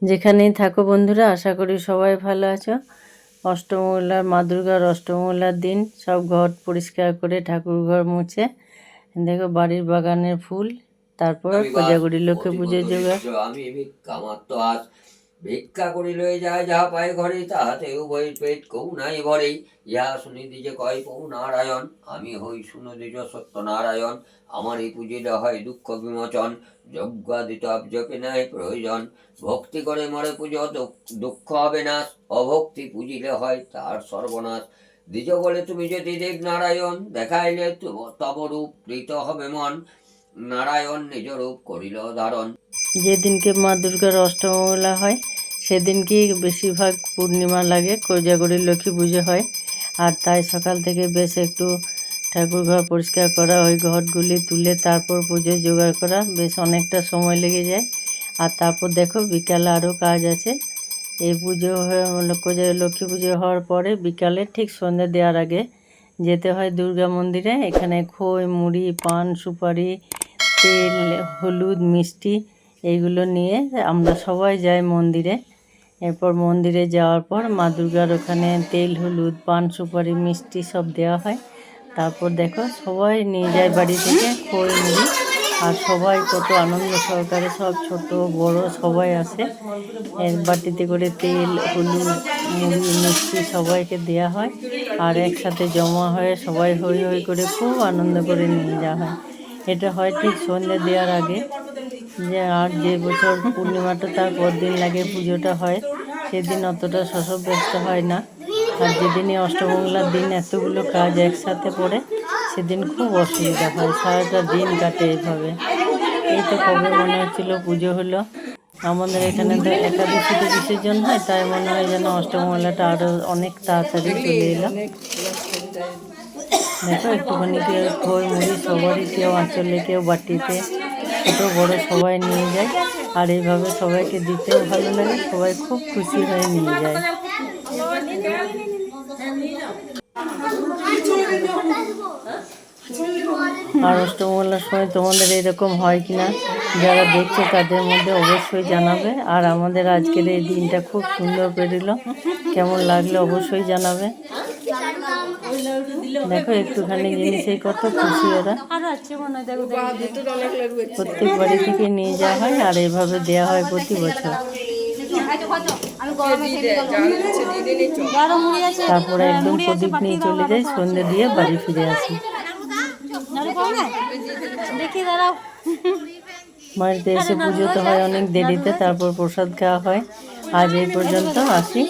যেখানেই থাকো বন্ধুরা, আশা করি সবাই ভালো আছো। অষ্টমঙ্গলার মা দুর্গার অষ্টমঙ্গলার দিন সব ঘর পরিষ্কার করে ঠাকুর ঘর মুছে দেখো বাড়ির বাগানের ফুল, তারপর কোজাগরি লক্ষ্মী পুজোর জোগাড়। আমি ভিক্ষা মাত্র আজ ভিক্ষা করি লয়ে যায় যাহা পায় ঘরে, তাহাতে উভয় পেট কৌ নাই ভরে। ইহা শুনি দিজে কয় পৌ নারায়ণ, আমি হই শুনো দিজ সত্য নারায়ণ। আমার এই পুজিলে হয় দুঃখ বিমোচন, যজ্ঞাদিত জপে নাই প্রয়োজন। ভক্তি করে মরে পুজো দুঃখ হবে না, অভক্তি পুজিলে হয় তার সর্বনাশ। দ্বিজ বলে তুমি যদি দেব নারায়ণ, দেখাইলে তব রূপ প্রীত হবে মন। নারায়ণ নিজ রূপ করিল ধারণ। যেদিনকে মা দুর্গার অষ্টমঙ্গলা হয় সেদিনকেই বেশিরভাগ পূর্ণিমা লাগে, কোজাগরি লক্ষ্মী পুজো হয়। আর তাই সকাল থেকে বেশ একটু ঠাকুর ঘর পরিষ্কার করা, ওই ঘটগুলি তুলে তারপর পুজো জোগাড় করা, বেশ অনেকটা সময় লেগে যায়। আর তারপর দেখো বিকালে আরও কাজ আছে। এই পুজো হয়ে কোজাগরি লক্ষ্মী পুজো হওয়ার পরে বিকালে ঠিক সন্ধ্যা দেওয়ার আগে যেতে হয় দুর্গা মন্দিরে। এখানে খই, মুড়ি, পান, সুপারি, তেল, হলুদ, মিষ্টি এইগুলো নিয়ে আমরা সবাই যাই মন্দিরে। এরপর মন্দিরে যাওয়ার পর মা দুর্গার ওখানে তেল, হলুদ, পান, সুপারি, মিষ্টি সব দেওয়া হয়। তারপর দেখো সবাই নিয়ে যায় বাড়ি থেকে খই, মুড়ি, আর সবাই কত আনন্দ সহকারে, সব ছোট বড় সবাই আসে। বাটিতে করে তেল, হলুদ, মুড়ি, মিষ্টি সবাইকে দেওয়া হয়। আর একসাথে জমা হয়ে সবাই হই হই করে খুব আনন্দ করে নিয়ে যাওয়া হয়। এটা হয় ঠিক সন্ধ্যে দেওয়ার আগে। আর যে বছর পূর্ণিমাটা তার পর দিন লাগে পুজোটা হয়, সেদিন অতটা শশব ব্যস্ত হয় না। আর যেদিনই অষ্টমঙ্গলার দিন এতগুলো কাজ একসাথে পড়ে সেদিন খুব অসুবিধা হয়, সারাটা দিন কাটে এইভাবে। এই তো কবে মনে হচ্ছিল পুজো হলো। আমাদের এখানে তো একাদশীতে বিসর্জন হয়, তাই মনে হয় যেন অষ্টমঙ্গলাটা আরও অনেক তাড়াতাড়ি চলে এলো। দেখো একটুখানি কেউ খই, মুড়ি সবারই, কেউ আঁচলে, কেউ বাটিতে, ছোট বড় সবাই নিয়ে যায়। আর এইভাবে সবাইকে দিতেও ভালো লাগে, সবাই খুব খুশি হয়ে নিয়ে যায়। আর অষ্টমঙ্গলার সময় তোমাদের এরকম হয় কিনা যারা দেখছো তাদের মধ্যে অবশ্যই জানাবে। আর আমাদের আজকের এই দিনটা খুব সুন্দর পেরিল, কেমন লাগলো অবশ্যই জানাবে। দেখো একটুখানি জিনিসেই কত খুশি ওরা। প্রত্যেক বাড়ি থেকে নিয়ে যাওয়া হয় আর এইভাবে দেওয়া হয় প্রতি বছর। তারপরে একদম প্রদীপ নিয়ে চলে যাই, সন্ধ্যে দিয়ে বাড়ি ফিরে আসি। বাড়িতে এসে পুজো তো হয় অনেক দেরিতে, তারপর প্রসাদ খাওয়া হয়। আজ এই পর্যন্ত, আসি।